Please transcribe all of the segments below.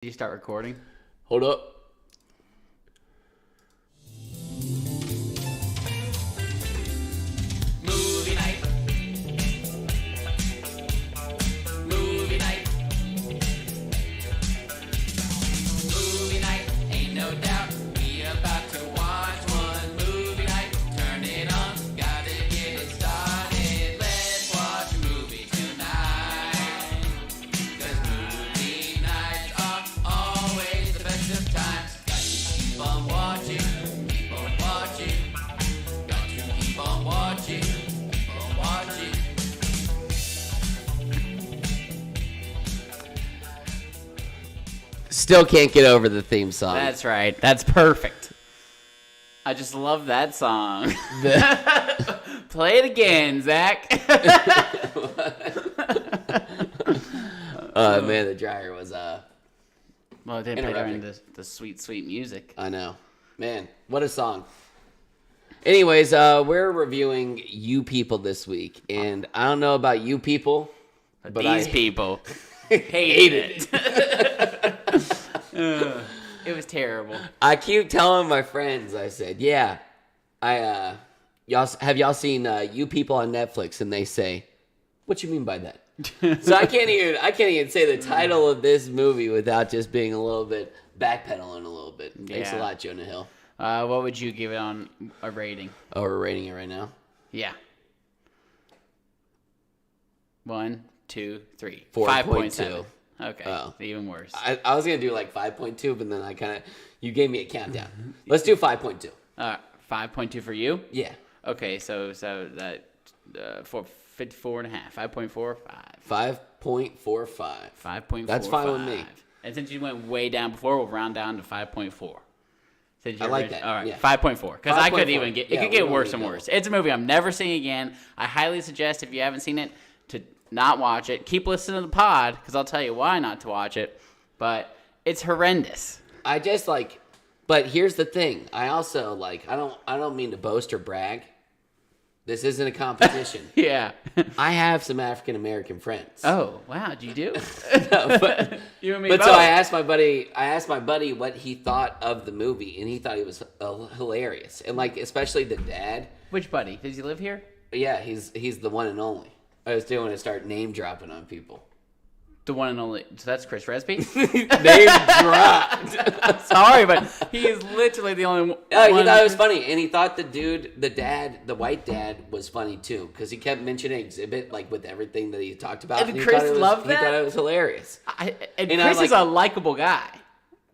Did you start recording? Hold up. Movie night. Movie night. Movie night. Ain't no doubt. We about to watch one movie night. Turn it on. Gotta get it started. Let's watch a movie tonight. 'Cause movie nights are always the best of times. Got to keep on watching. Keep on watching. Got to keep on watching. Keep on watching. Still can't get over the theme song. That's right. That's perfect. I just love that song. Play it again, Zach. Man, the dryer was Well, it didn't play during Interrupting. the sweet, sweet music. I know. Man, what a song. Anyways, we're reviewing You People this week, and I don't know about you people, But but these I people hated it. It was terrible. I keep telling my friends, I said, yeah, y'all seen You People on Netflix? And they say, what you mean by that? So I can't even say the title of this movie without just being a little bit backpedaling a little bit. Thanks a Yeah. lot, Jonah Hill. What would you give it on a rating? Oh, we're rating it right now. Yeah. 1, 2, 3. 4.2. 5.7. Okay. Oh. Even worse. I was gonna do like 5.2, but then you gave me a countdown. Let's do 5.2. 5.2 for you? Yeah, Okay, so that 54 and a half. 5.45. 5.45. 5.45. That's fine with me. And since you went way down before, we'll round down to 5.4. I like that. All right, Yeah. 5.4. Because I could 5.4. even get it. Yeah, Could we get don't worse need and to worse. It's a movie I'm never seeing again. I highly suggest if you haven't seen it to not watch it. Keep listening to the pod because I'll tell you why not to watch it. But it's horrendous. I just but here's the thing. I also I don't mean to boast or brag. This isn't a competition. Yeah. I have some African American friends. Oh wow, do you do? No, but You and me but both. so I asked my buddy what he thought of the movie, and he thought it was hilarious, and especially the dad. Which buddy? Does he live here? Yeah, he's the one and only. I was doing to start name dropping on people. The one and only. So that's Chris Resby. Name dropped. Sorry, but he is literally the only one. He thought it was funny, and he thought the white dad, was funny too, because he kept mentioning Exhibit with everything that he talked about. And he Chris thought it was, loved He that? thought it was hilarious. And And Chris I'm is a likable guy.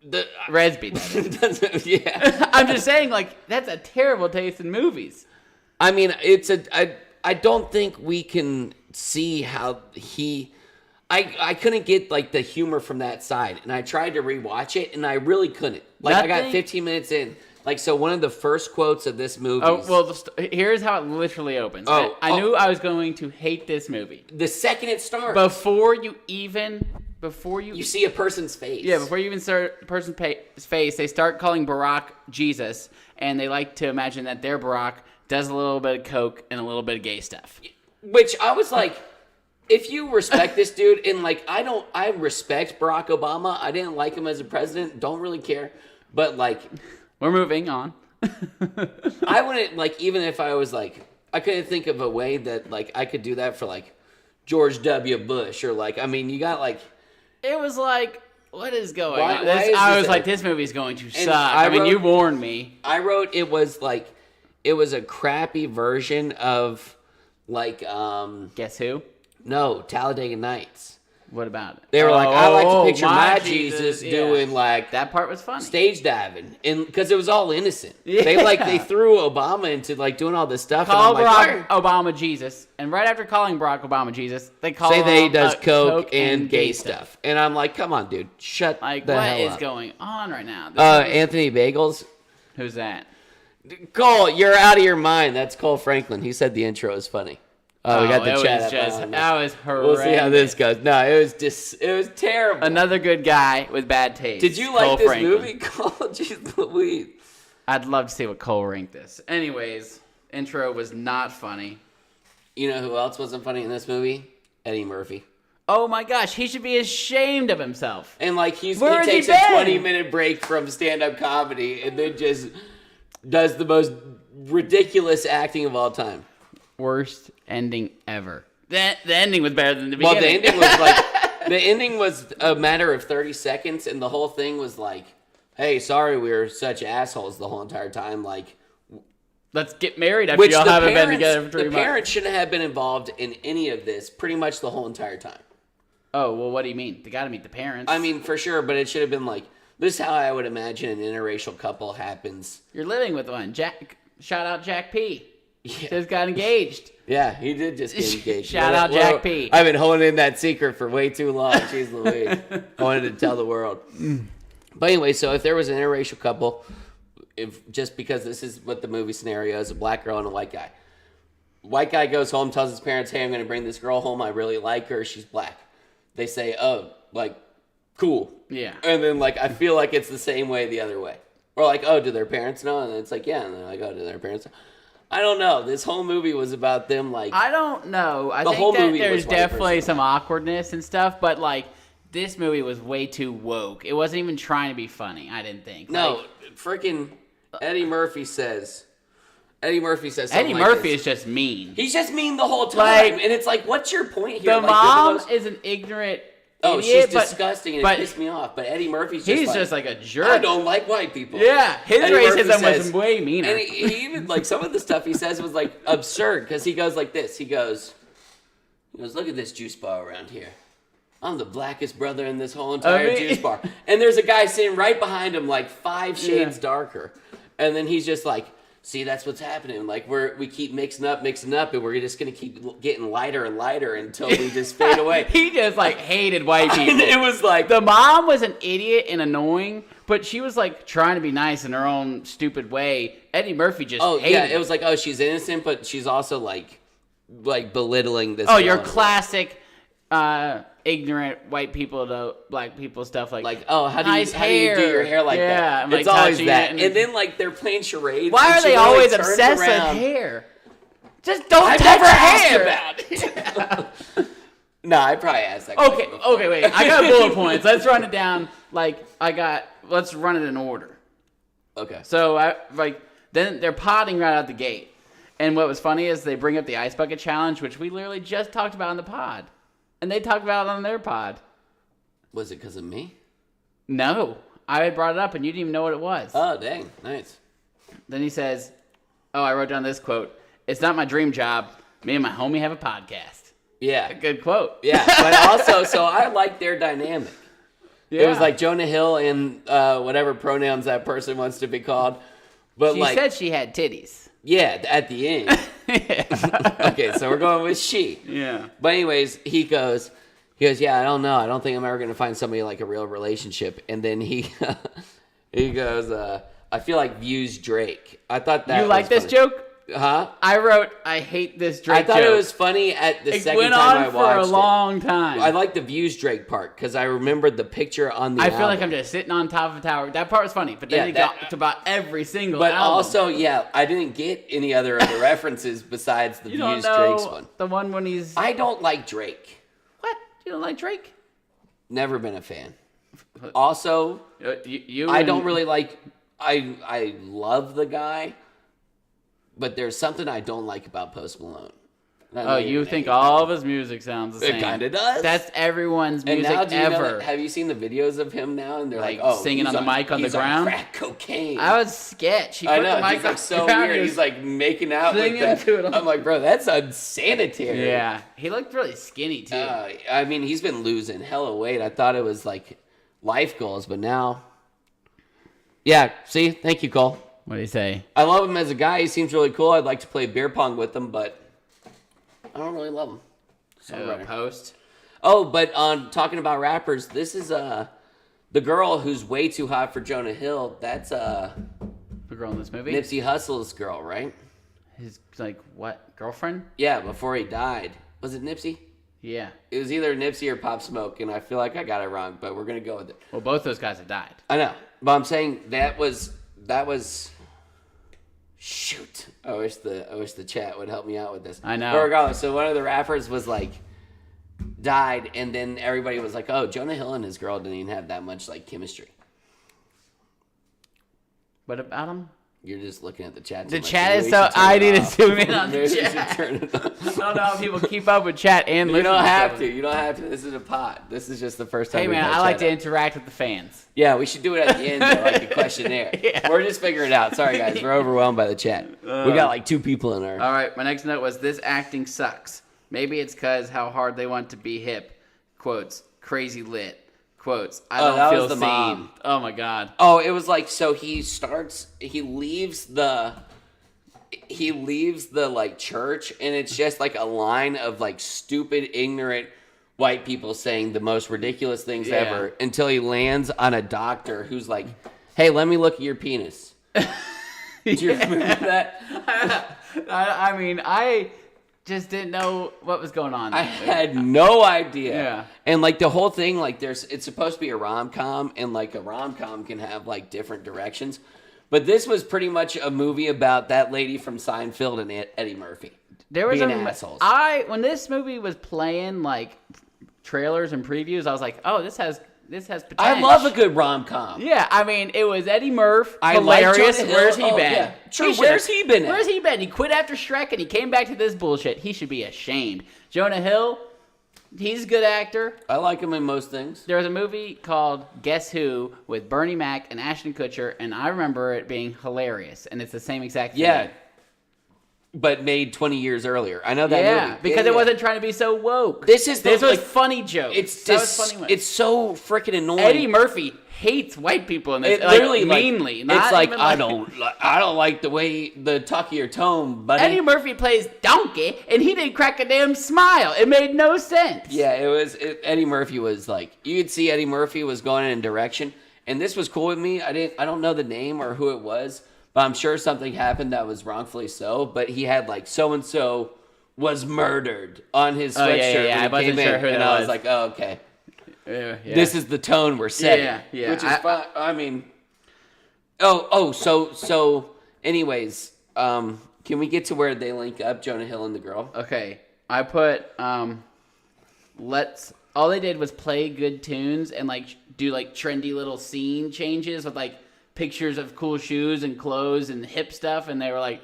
Resby, that is. Yeah. I'm just saying, that's a terrible taste in movies. I mean, I don't think we can see how I couldn't get the humor from that side, and I tried to rewatch it, and I really couldn't. I got 15 minutes in. So one of the first quotes of this movie. Oh well, here's how it literally opens. I knew I was going to hate this movie The second it starts, before you see a person's face. Yeah, before you even start a person's face, they start calling Barack Jesus, and they like to imagine that their Barack does a little bit of coke and a little bit of gay stuff. Which I was like, if you respect this dude, and I respect Barack Obama. I didn't like him as a president. Don't really care. But We're moving on. I wouldn't even if I was I couldn't think of a way that I could do that for George W. Bush or you got It was what is going Why- on? why is I this was a- this movie's going to suck. I You wrote- warned me. I wrote it was it was a crappy version of Guess who? no, Talladega Nights. What about it? They were I like to picture my my Jesus yeah. doing that part was funny. stage diving, and because it was all innocent. Yeah. They threw Obama into doing all this stuff. Call and I'm Barack Obama Jesus, and right after calling Barack Obama Jesus, they call say they him, does coke and gay stuff, and I'm like, come on, dude, shut the What hell is up. going on right now? Anthony Bagels, Who's that? Cole, you're out of your mind. That's Cole Franklin. He said the intro is funny. Oh, we got the it chat was up. just, Oh, no. that was horrendous. We'll see how this goes. No, it was terrible. Another good guy with bad taste. Did you Cole like this Franklin. movie? Cole, jeez Louise. I'd love to see what Cole ranked this. Anyways, intro was not funny. You know who else wasn't funny in this movie? Eddie Murphy. Oh my gosh, he should be ashamed of himself. And like he Where has he takes a been? 20-minute break from stand-up comedy and then just does the most ridiculous acting of all time. Worst ending ever. The ending was better than the Well, beginning. the ending was a matter of 30 seconds, and the whole thing was like, "Hey, sorry, we were such assholes the whole entire time." Like, Let's get married after which y'all the haven't been parents, together for 3 the months. parents shouldn't have been involved in any of this, pretty much the whole entire time. Oh, well, what do you mean? They got to meet the parents. I mean, for sure, but it should have been like, this is how I would imagine an interracial couple happens. You're living with one. Shout out Jack P. Yeah. Just got engaged. Yeah, he did just get engaged. Shout out Jack P. I've been holding in that secret for way too long. Jeez Louise. I wanted to tell the world. But anyway, so if there was an interracial couple, just because this is what the movie scenario is, a black girl and a white guy. White guy goes home, tells his parents, "Hey, I'm going to bring this girl home. I really like her. She's black." They say, "Oh, like, cool." Yeah. And then, like, I feel like it's the same way the other way. Or like, "Oh, do their parents know?" And it's like, "Yeah." And they're like, "Oh, do their parents know?" I don't know. This whole movie was about them, like... I don't know. I The think whole that movie there's was white definitely person. some awkwardness and stuff, but like this movie was way too woke. It wasn't even trying to be funny. I didn't think. No, Like, freaking Eddie Murphy says Eddie something like Murphy this. is just mean. He's just mean the whole time. Like, and it's like, what's your point here? The Like, mom you're the most- is an ignorant Oh, idiot, she's but, disgusting and but it pissed me off. But Eddie Murphy's just he's like, just like a jerk. I don't like white people. Yeah, his Eddie Murphy racism was says- way meaner. And he even, like, some of the stuff he says was, like, absurd. Because he goes like this. He goes, look at this juice bar around here. I'm the blackest brother in this whole entire juice bar. And there's a guy sitting right behind him, like 5 shades darker. And then he's just like, see, that's what's happening. Like, we keep mixing up, and we're just going to keep getting lighter and lighter until we just fade away. He just like hated white people. And it was like, The mom was an idiot and annoying, but she was like trying to be nice in her own stupid way. Eddie Murphy just hated yeah, her. it was like, oh, she's innocent, but she's also like belittling this. Oh, girl your in a way. classic ignorant white people to black people stuff like oh, how do nice you do your hair like yeah, that? I'm, like, It's always touching that. it And then like they're playing charades. why and are she they really always turns obsessed around. with hair? Just don't I've touch never her asked hair. about it. No, I probably asked that. question Okay, before. okay, wait. I got bullet points. Let's run it down. Let's run it in order. Okay. So then they're potting right out the gate. And what was funny is they bring up the ice bucket challenge, which we literally just talked about on the pod. And they talked about it on their pod. Was it because of me? No. I had brought it up and you didn't even know what it was. Oh, dang, nice. Then he says, oh, I wrote down this quote. It's not my dream job. Me and my homie have a podcast. Yeah, Good quote. yeah. But also, so I like their dynamic. Yeah. It was like Jonah Hill and whatever pronouns that person wants to be called. But She like, said she had titties. yeah, at the end. Okay, so we're going with she. Yeah. But anyways, he goes, yeah, I don't know. I don't think I'm ever going to find somebody like a real relationship. And then he goes, I feel like views Drake. I thought that You like was this funny. joke? Huh? I wrote, I hate this Drake I thought joke. it was funny at the It second went time on I for watched a it. long time. I like the views Drake part because I remembered the picture on the I feel like album. I'm just sitting on top of a tower. That part was funny, but then Yeah, it that- got to about every single But album. also, yeah, I didn't get any other of the references besides the you don't views know Drake's one. the one when he's... I don't like Drake. What? You don't like Drake? Never been a fan. Also, You I and- don't really like. I love the guy, but there's something I don't like about Post Malone. Oh, you think all of his music sounds the same? It kinda does. That's everyone's And music now, do you know ever. that, have you seen the videos of him now? And they're like, Like, oh, singing he's on the mic on the he's ground? crack cocaine. I was sketch. He I put know, the mic he's like on so the ground, weird. he was- He's like making out with singing that. to it. I'm like, bro, that's unsanitary. Yeah, he looked really skinny too. I mean, he's been losing hella weight. I thought it was like life goals, but now, yeah. See, thank you, Cole. What do you say? I love him as a guy. He seems really cool. I'd like to play beer pong with him, but I don't really love him. Songwriter. Post. Oh, but on talking about rappers, this is the girl who's way too hot for Jonah Hill. That's The girl in this movie. Nipsey Hussle's girl, right? His like what girlfriend? Yeah, before he died. Was it Nipsey? Yeah. It was either Nipsey or Pop Smoke, and I feel like I got it wrong, but we're gonna go with it. Well, both those guys have died. I know, but I'm saying that was. Shoot, I wish the chat would help me out with this. I know. But regardless, so one of the rappers was like, died, and then everybody was like, "Oh, Jonah Hill and his girl didn't even have that much like chemistry." What about him? You're just looking at the chat. The too much. chat Maybe is we so. should turn I it need to off. zoom in on the Maybe we should chat. turn it off. I don't know how people keep up with chat and You listen don't to have stuff. to. You don't have to. This is a pod. This is just the first time. Hey we've man, had I like chat to up. interact with the fans. Yeah, we should do it at the end, though, like a questionnaire. Yeah. We're just figuring it out. Sorry, guys. We're overwhelmed by the chat. We got like 2 people in our. All right, my next note was this acting sucks. Maybe it's because how hard they want to be hip. Quotes, crazy lit. Quotes, I Oh, don't that feel was the seen. mom. Oh my god. Oh, it was like, so he leaves the like church, and it's just like a line of like stupid, ignorant white people saying the most ridiculous things Yeah. ever until he lands on a doctor who's like, "Hey, let me look at your penis." Did you remember that? I mean, I just didn't know what was going on. I had no idea. Yeah. And like the whole thing, like it's supposed to be a rom-com, and like a rom-com can have like different directions. But this was pretty much a movie about that lady from Seinfeld and Eddie Murphy. There was being a assholes. when this movie was playing like trailers and previews, I was like, oh, this has potential. I love a good rom-com. Yeah, I mean, it was Eddie Murphy. I like Hilarious. Jonah Hill. Where's he Oh, been? yeah. True, Should've- where's he been at? Where's he been? He quit after Shrek and he came back to this bullshit. He should be ashamed. Jonah Hill, he's a good actor. I like him in most things. There was a movie called Guess Who with Bernie Mac and Ashton Kutcher, and I remember it being hilarious. And it's the same exact thing. Yeah. But made 20 years earlier. I know that Yeah, movie. because Yeah, it wasn't trying to be so woke. This is the- this was like, funny jokes. It's That was just, funny ones. it's so freaking annoying. Eddie Murphy hates white people in this. It like, literally meanly. Like, not it's like even I don't like the way the talk of your tone, buddy. Eddie Murphy plays donkey, and he didn't crack a damn smile. It made no sense. Yeah, Eddie Murphy was like, you could see Eddie Murphy was going in a direction, and this was cool with me. I don't know the name or who it was, but I'm sure something happened that was wrongfully so. But he had like so and so was murdered on his Oh, sweatshirt. yeah, yeah, when I he wasn't came sure in, who and that I was was. like, oh, okay, Yeah. this is the tone we're setting. Yeah. Which is fine. I mean, so anyways, can we get to where they link up, Jonah Hill and the girl? Okay, I put all they did was play good tunes and like do like trendy little scene changes with like pictures of cool shoes and clothes and hip stuff, and they were like,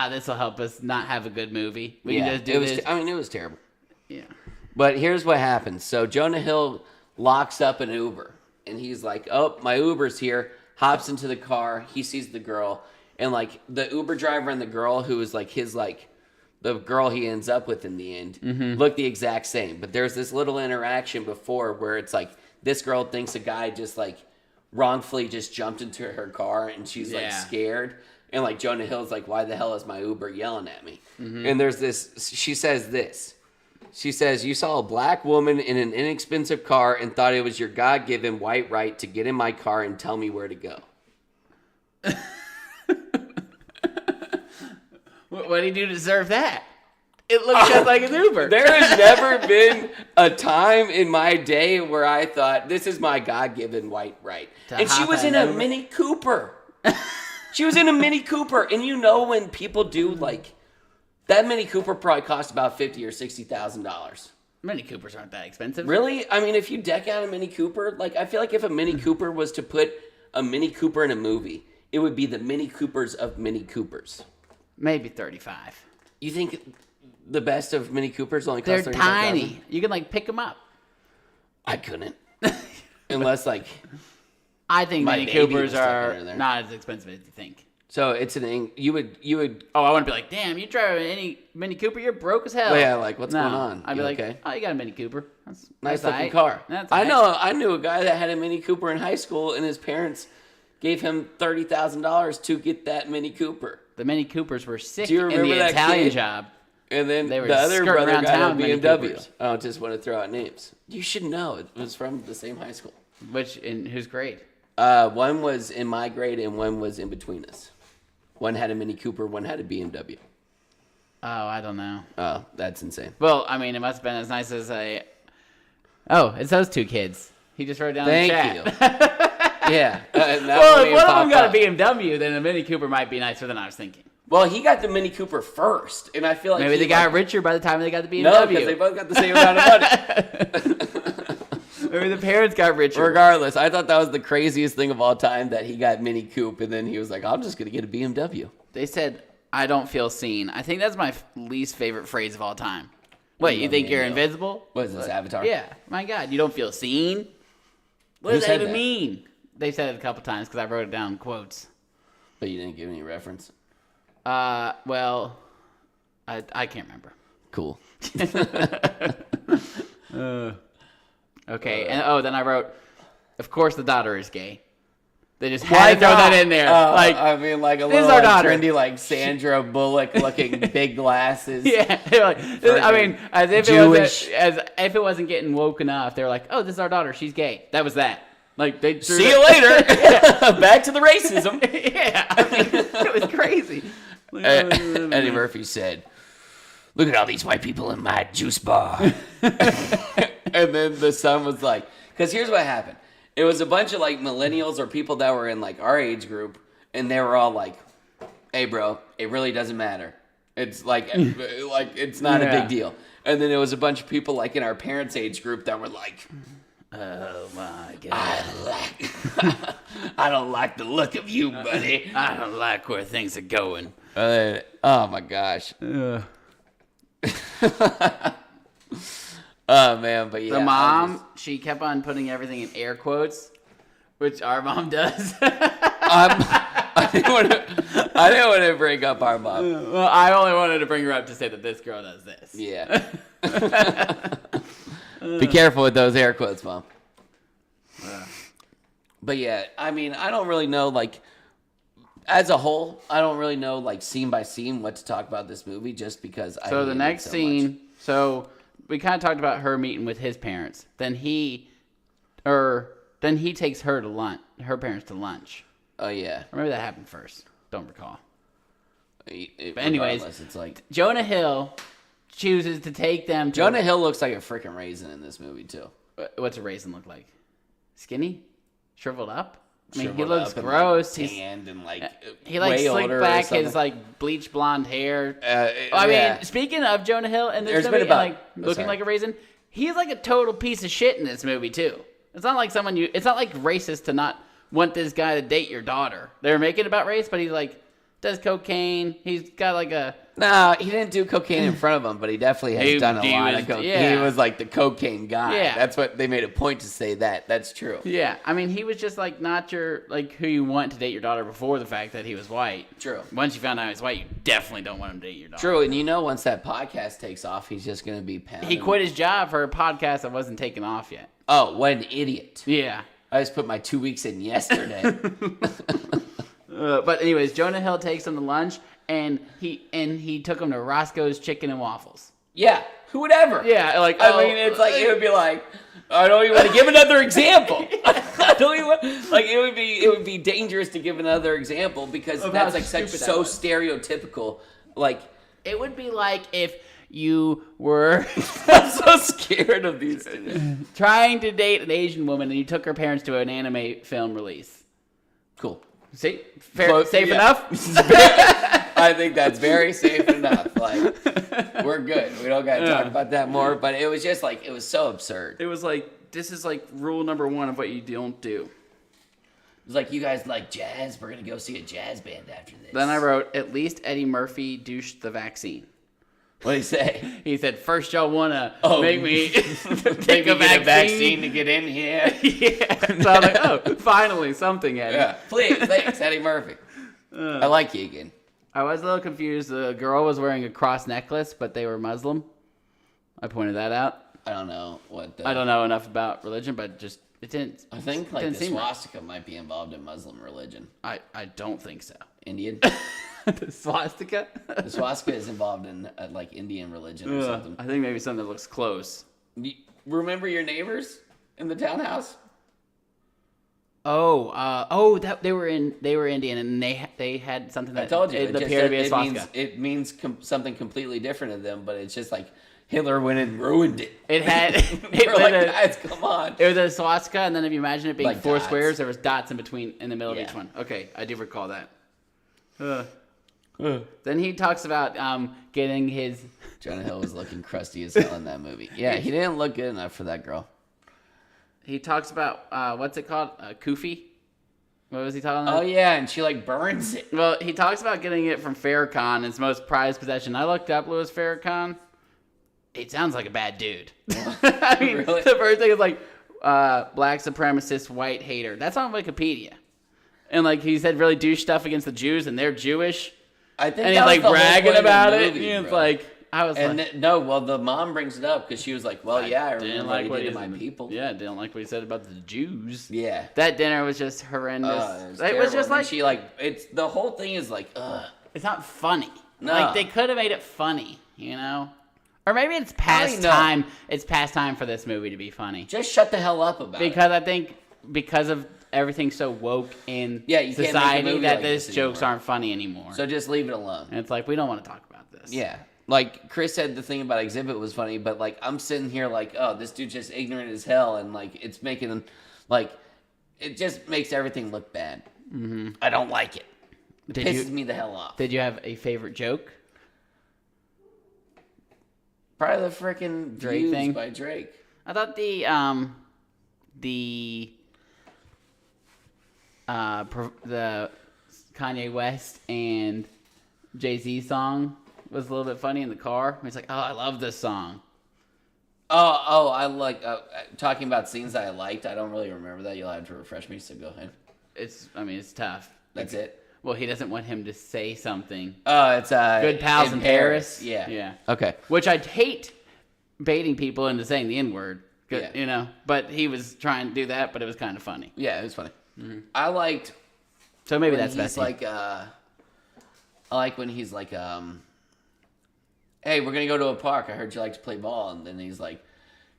this will help us not have a good movie. We can just do this. it was terrible. Yeah. But here's what happens. So Jonah Hill locks up an Uber, and he's like, "Oh, my Uber's here." Hops into the car. He sees the girl, and like the Uber driver and the girl, who is like the girl he ends up with in the end, look the exact same. But there's this little interaction before where it's like this girl thinks a guy just like wrongfully just jumped into her car, and she's like Yeah. scared. And like Jonah Hill's like, "Why the hell is my Uber yelling at me?" And there's this. She says this. She says, "You saw a black woman in an inexpensive car and thought it was your God-given white right to get in my car and tell me where to go." What did he do to deserve that? It looks just like an Uber. There has never been a time in my day where I thought, this is my God-given white right. To And she hop was in in an a Uber? Mini Cooper. She was in a Mini Cooper. And you know when people do, like, that Mini Cooper probably cost about $50,000 or $60,000. Mini Coopers aren't that expensive. Really? I mean, if you deck out a Mini Cooper, like, I feel like if a Mini Cooper was to put a Mini Cooper in a movie, it would be the Mini Coopers of Mini Coopers. Maybe 35. You think the best of Mini Coopers only They're cost $35,000? tiny. You can like pick them up. I couldn't. Unless, like, I think My Mini baby Coopers was stuck are under there. not as expensive as you think. so it's you would, Oh, I wouldn't be like, damn, you drive any Mini Cooper, you're broke as hell. oh, yeah, like, what's going on? I'd be You like, okay? oh, you got a Mini Cooper. That's Nice looking aight. car. That's I aight. know. I knew a guy that had a Mini Cooper in high school, and his parents gave him $30,000 to get that Mini Cooper. The Mini Coopers were sick Do you in remember the that Italian kid? job. And then They were the other skirting brother around got town a with Mini BMW. Coopers. I don't just want to throw out names. You should know. It was from the same high school. Who's great? One was in my grade, and one was in between us. One had a Mini Cooper, one had a BMW. Oh, I don't know. Oh, that's insane. Well, I mean, it must have been as nice as a. Oh, it's those two kids. He just wrote down Thank in the you. chat. Yeah. That Well, one if one of them popped got up. a BMW, then a Mini Cooper might be nicer than I was thinking. Well, he got the Mini Cooper first, and I feel like Maybe he, they got like, richer by the time they got the BMW. No, because they both got the same amount of money. Maybe the parents got richer. Regardless, I thought that was the craziest thing of all time that he got Mini Coop, and then he was like, I'm just going to get a BMW. They said, I don't feel seen. I think that's my least favorite phrase of all time. What, you think you're invisible? What is this, Avatar? Yeah, my God, you don't feel seen? What Who does that said even that? mean? They said it a couple times because I wrote it down in quotes. But you didn't give any reference. Well, I can't remember. Cool. Okay, and then I wrote, of course the daughter is gay. They just had to throw that in there. I mean, like a this is little our like, daughter. trendy, like Sandra Bullock looking big glasses. Yeah, they're like, I mean, as if Jewish. it wasn't getting woke enough. They're like, oh, this is our daughter. She's gay. That was that. Like they threw See you later. Back to the racism. Yeah, I mean, it was crazy. Eddie Murphy said, "Look at all these white people in my juice bar." And then the son was like, because here's what happened. It was a bunch of like millennials or people that were in like our age group, and they were all like, "Hey, bro, it really doesn't matter. It's like it's not a Yeah. big deal." And then there was a bunch of people like in our parents' age group that were like, Oh my God. I don't like the look of you, buddy. I don't like where things are going. Oh my gosh. Oh man, but yeah. The mom, she kept on putting everything in air quotes, which our mom does. I didn't want to bring up our mom. Well, I only wanted to bring her up to say that this girl does this. Yeah. Be careful with those air quotes, Mom. But yeah, I mean, I don't really know, like, as a whole, I don't really know, like, scene by scene what to talk about this movie just because I So the hated it next so scene, much. so we kind of talked about her meeting with his parents. Then he takes her to lunch, her parents to lunch. Oh, yeah. Or maybe that happened first. Don't recall. But anyways, it's like... Jonah Hill chooses to take them to... Jonah Hill looks like a freaking raisin in this movie, too. What's a raisin look like? Skinny? Shriveled up? I mean, he Shriveled looks up and, gross. Like, He's tanned and, like, he like way slicked older or back something. his like bleach blonde hair. I mean, speaking of Jonah Hill and this There's movie, been about- and, like looking sorry. like a raisin, he's like a total piece of shit in this movie too. It's not like it's not like racist to not want this guy to date your daughter. They're making it about race, but he's like does cocaine. He's got like a No, he didn't do cocaine in front of him, but he definitely has done a lot of cocaine. yeah. He was like the cocaine guy. Yeah. That's what they made a point to say that. That's true. yeah. I mean, he was just like not your like who you want to date your daughter before the fact that he was white. True. Once you found out he was white, you definitely don't want him to date your daughter. True, and you know once that podcast takes off, he's just going to be pounding. He quit his job for a podcast that wasn't taken off yet. Oh, what an idiot. Yeah. I just put my 2 weeks in yesterday. But anyways, Jonah Hill takes him to lunch, and he took him to Roscoe's Chicken and Waffles. Yeah, who would ever? Yeah, like I mean, it's like, it would be like, I don't even want to give another example. I don't even want, like, it would be dangerous to give another example because Of that's how like such stupid that so was. stereotypical. Like, it would be like if you were I'm so scared of these things. trying to date an Asian woman and you took her parents to an anime film release. Cool. See, fair, Well, safe yeah. enough. I think that's very safe enough. Like, we're good. We don't got to talk about that more. But it was just like, it was so absurd. It was like this is like rule number 1 of what you don't do. It was like, you guys like jazz? We're going to go see a jazz band after this. Then I wrote, at least Eddie Murphy douched the vaccine. What did he say? He said, first y'all want to Oh. make me take Maybe a get vaccine. to get in here. Yeah. So I was like, oh, finally something, Eddie. Yeah, please, thanks, Eddie Murphy. I like you again. I was a little confused. The girl was wearing a cross necklace, but they were Muslim. I pointed that out. I don't know what. I don't know enough about religion, but just it didn't. I think like didn't the seem right. swastika might be involved in Muslim religion. I don't think so. Indian. The swastika? The swastika is involved in like Indian religion or something. I think maybe something that looks close. You remember your neighbors in the townhouse? That they were Indian, and they had something that I told you. It It, just, appeared to be a it swastika. means it means something completely different to them, but it's just like Hitler went and ruined it. It had We're like, guys, come on. it was a swastika, and then if you imagine it being Like 4 dots. squares, there was dots in between in the middle of Yeah. each one. Okay, I do recall that. Then he talks about getting his. Jonah Hill was looking crusty as hell in that movie. Yeah, he didn't look good enough for that girl. He talks about what's it called? Kufi. What was he talking about? Oh yeah, and she like burns it. Well, he talks about getting it from Farrakhan, his most prized possession. I looked up Louis Farrakhan. It sounds like a bad dude. I mean, Really? the first thing is like black supremacist, white hater. That's on Wikipedia. And like he said, really douche stuff against the Jews, and they're Jewish. I think And that he's was like the whole bragging point of the about it. movie, And it's bro. like I was And like, no, well, the mom brings it up because she was like, "Well, yeah, I remember what he did to my said- people." Yeah, didn't like what he said about the Jews. Yeah. That dinner was just horrendous. It was, it was just terrible. And like she like it's the whole thing is like, ugh. it's not funny. No. Like they could have made it funny, you know? Or maybe it's past know. time. It's past time for this movie to be funny. Just shut the hell up about it. Because I think because of everything so woke in Yeah, you can't make a society movie that like these this jokes anymore. aren't funny anymore. So just leave it alone. And it's like we don't want to talk about this. Yeah. Like Chris said, the thing about Exhibit was funny, but like I'm sitting here like, oh, this dude's just ignorant as hell, and like it's making like it just makes everything look bad. Mm-hmm. I don't like it. It Did pisses you me the hell off. did you have a favorite joke? Probably the freaking Drake Views thing? by Drake. I thought the Kanye West and Jay-Z song was a little bit funny in the car. He's like, "Oh, I love this song." I like talking about scenes that I liked. I don't really remember that. You'll have to refresh me. So go ahead. It's tough. That's it. Well, he doesn't want him to say something. Oh, it's Good Pals in Paris. Yeah. Yeah. Okay. Which I'd hate baiting people into saying the N-word. Yeah. You know, but he was trying to do that, but it was kind of funny. Yeah, it was funny. I liked So maybe when that's he's best. like I like when he's like hey, we're gonna go to a park. I heard you like to play ball, and then he's like,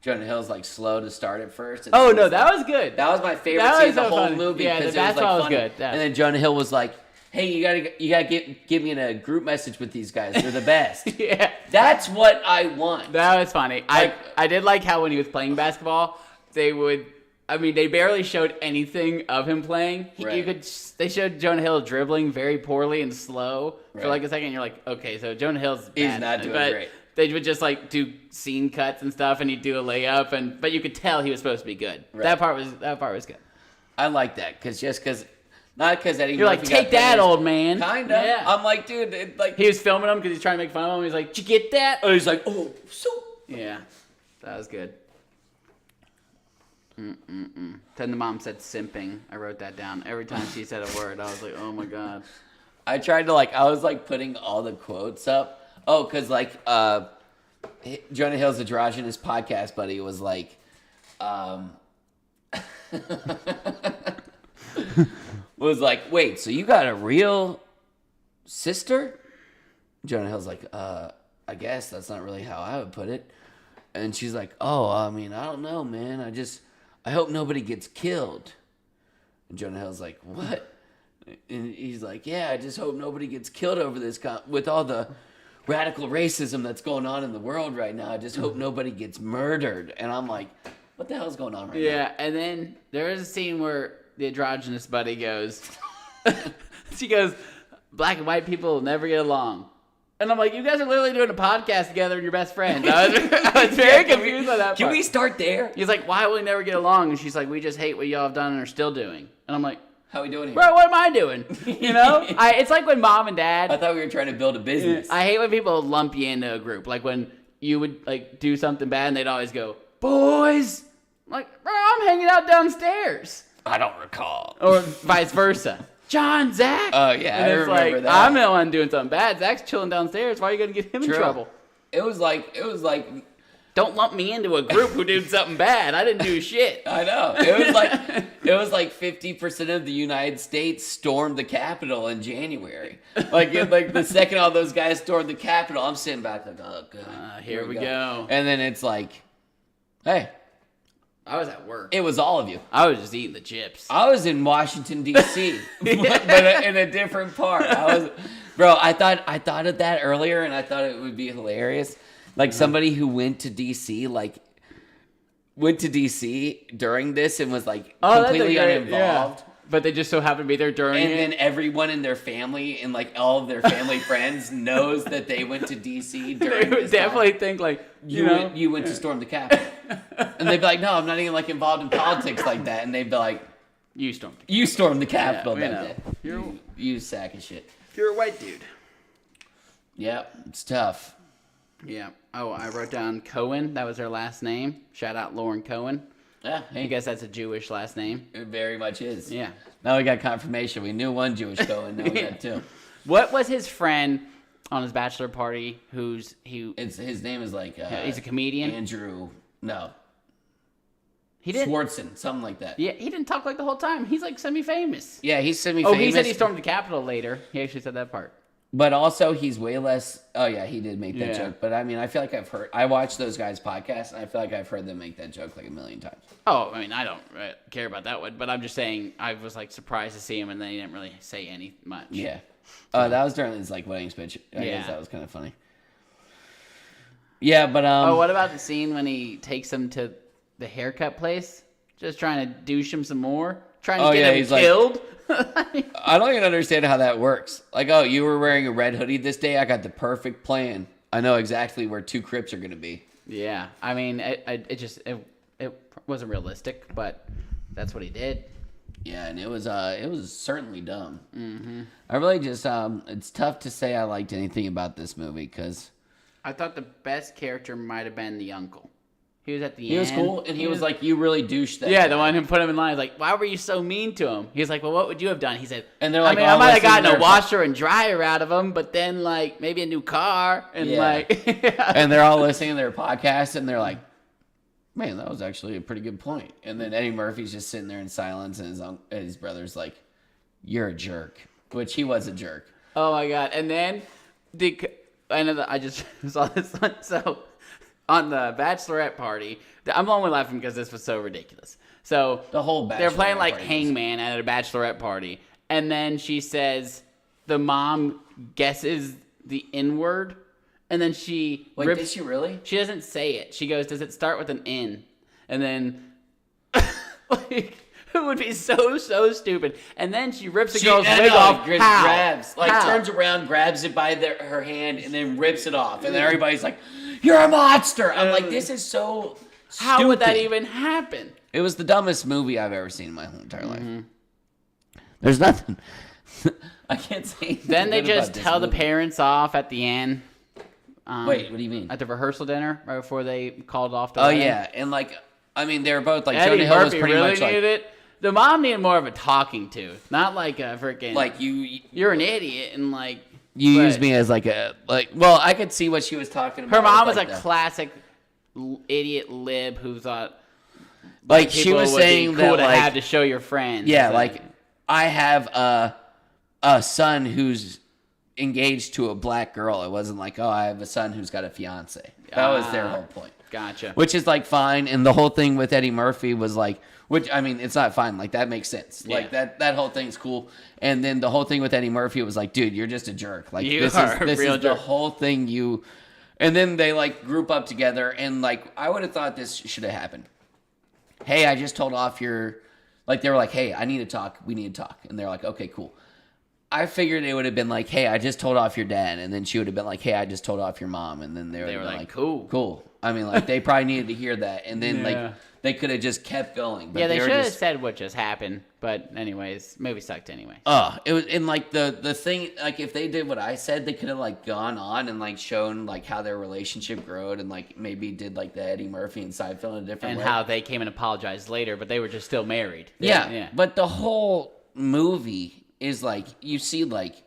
Jonah Hill's like slow to start at first. And Oh he's no, like- that was good. that was my favorite That scene was of the so whole funny. movie. Yeah, because the it was like basketball was funny. good, yeah. And then Jonah Hill was like, hey, you gotta get me in a group message with these guys. They're the best. Yeah. That's what I want. That was funny. I did like how when he was playing basketball, they barely showed anything of him playing. Right. They showed Jonah Hill dribbling very poorly and slow for Right. like a second. And you're like, okay, so Jonah Hill's He's bad, not doing but great. They would just like do scene cuts and stuff, and he'd do a layup, but you could tell he was supposed to be good. Right. That part was good. I like that because not because Eddie You're like, Murphy got take that, famous. old man. Kinda. Yeah. I'm like, dude, it, like He was filming him because he's trying to make fun of him. He's like, did you get that? he's like, oh, so. Yeah, that was good. Then the mom said simping. I wrote that down. Every time she said a word, I was like, oh my god. I tried to I was like putting all the quotes up. Oh, because like Jonah Hill's androgynous podcast buddy was like, was like, wait, so you got a real sister? Jonah Hill's like, I guess that's not really how I would put it. And she's like, oh, I mean, I don't know, man. I hope nobody gets killed. And Jonah Hill's like, what? And he's like, yeah, I just hope nobody gets killed over this with all the radical racism that's going on in the world right now. I just hope nobody gets murdered. And I'm like, what the hell's going on right now? Yeah, and then there is a scene where the androgynous buddy goes, she goes, black and white people will never get along. And I'm like, you guys are literally doing a podcast together and you're best friends. I was very confused by that Can part. we start there? He's like, why will we never get along? And she's like, we just hate what y'all have done and are still doing. And I'm like, How we doing here? bro, what am I doing? You know? It's like when mom and dad, I thought we were trying to build a business. I hate when people lump you into a group. Like when you would like do something bad and they'd always go, boys. I'm like, bro, I'm hanging out downstairs. I don't recall. Or vice versa. John, Zach. Oh, yeah, and I it's remember like, that. I'm the one doing something bad. Zach's chilling downstairs. Why are you going to get him in True. trouble? It was like Don't lump me into a group who did something bad. I didn't do shit. I know. It was like 50% of the United States stormed the Capitol in January. Like the second all those guys stormed the Capitol, I'm sitting back like, oh god. Here we go. And then it's like, hey, I was at work. it was all of you. I was just eating the chips. I was in Washington D.C., but in a different part. I thought of that earlier, and I thought it would be hilarious. Like somebody who went to D.C. during this and was like Oh, that's completely a great- uninvolved. but they just so happen to be there during And it. then everyone in their family and like all of their family friends knows that they went to DC They during would this definitely time. think like, You went to storm the Capitol. And they'd be like, no, I'm not even like involved in politics like that. And they'd be like, you stormed. you stormed the Capitol Yeah, we that know. day. You sack of shit. You're a white dude. Yep, it's tough. Yeah. Oh, I wrote down Cohen. That was her last name. Shout out Lauren Cohen. Yeah, I guess that's a Jewish last name. it very much is. Yeah. Now we got confirmation. We knew one Jewish Cohen. Now we got two. What was his friend on his bachelor party? His His name is like he's a comedian. Andrew. No, He didn't. Swartzen, something like that. Yeah, he didn't talk like the whole time. He's like semi-famous. Yeah, he's semi-famous. Oh, he said he stormed the Capitol later. He actually said that part. But also, he's way less. Oh yeah, he did make that Yeah. joke. But I mean, I feel like I watched those guys' podcasts, and I feel like I've heard them make that joke like a million times. Oh, I mean, I don't care about that one, but I'm just saying I was like surprised to see him, and then he didn't really say any much. Yeah. That was during his like wedding speech. I Yeah. guess that was kind of funny. Yeah, but Oh, what about the scene when he takes him to the haircut place, just trying to douche him some more, trying to Oh, get yeah, him he's like- killed? I don't even understand how that works. Like, oh, you were wearing a red hoodie this day. I got the perfect plan. I know exactly where 2 Crips are going to be. Yeah, I mean, it wasn't realistic, but that's what he did. Yeah, and it was certainly dumb. Mm-hmm. I really just it's tough to say I liked anything about this movie because I thought the best character might have been the uncle. He was at the he end. was cool, and he was like, "You really douched that." Yeah, guy." the one who put him in line was like, "Why were you so mean to him?" He's like, "Well, what would you have done?" He said, And they're like, I mean, "Oh, I might have listen, gotten a they're- washer and dryer out of him, but then like maybe a new car and Yeah. like." And they're all listening to their podcast, and they're like, "Man, that was actually a pretty good point." And then Eddie Murphy's just sitting there in silence, and his brother's like, "You're a jerk," which he was a jerk. Oh my god! And then I just saw this one. So on the bachelorette party, I'm only laughing because this was so ridiculous. So The whole they're playing bachelorette like party was- Hangman at a bachelorette party, and then she says the mom guesses the N word, and then she Wait, rips. did she really? She doesn't say it. She goes, "Does it start with an N?" And then, like, it would be so stupid. And then she rips the girl's wig off. Just How? grabs, like How? turns around, grabs it by her hand, and then rips it off. And then everybody's like, "You're a monster!" I'm like, this is so. How would that stupid. even happen? It was the dumbest movie I've ever seen in my whole entire life. There's nothing. I can't say. anything Then they good about just this tell the movie. parents off at the end. Wait, what do you mean? At the rehearsal dinner, right before they called off the Oh wedding. yeah, and like, I mean, they were both like Eddie Jonah Hill was Murphy pretty really much needed like, it. The mom needed more of a talking to, not like a freaking like you you're an idiot and like You but used me as like a Well, I could see what she was talking about. Her mom was like a the- classic idiot lib who thought like she people was would be saying cool that to like have to show your friends. yeah, It's like I have a son who's engaged to a black girl. It wasn't like, oh, I have a son who's got a fiance. That was their whole point. Gotcha. Which is like fine, and the whole thing with Eddie Murphy was like, which I mean, it's not fine. Like that makes sense. Like Yeah. that whole thing's cool. And then the whole thing with Eddie Murphy was like, dude, you're just a jerk. Like You this are a is real the jerk. whole thing. You, and then they like group up together, and like I would have thought this should have happened. Hey, I just told off your, like they were like, hey, I need to talk. We need to talk, and they're like, okay, cool. I figured it would have been like, hey, I just told off your dad, and then she would have been like, hey, I just told off your mom, and then they would They have were been like, like, cool. cool. I mean, like they probably needed to hear that, and then Yeah. like they could have just kept going. But Yeah, they were should have just, said what just happened. But anyways, movie sucked anyway. it was and like the thing, like if they did what I said, they could have like gone on and like shown like how their relationship growed, and like maybe did like the Eddie Murphy and Seinfeld in a different And way. how they came and apologized later, but they were just still married. Yeah, but the whole movie is like you see like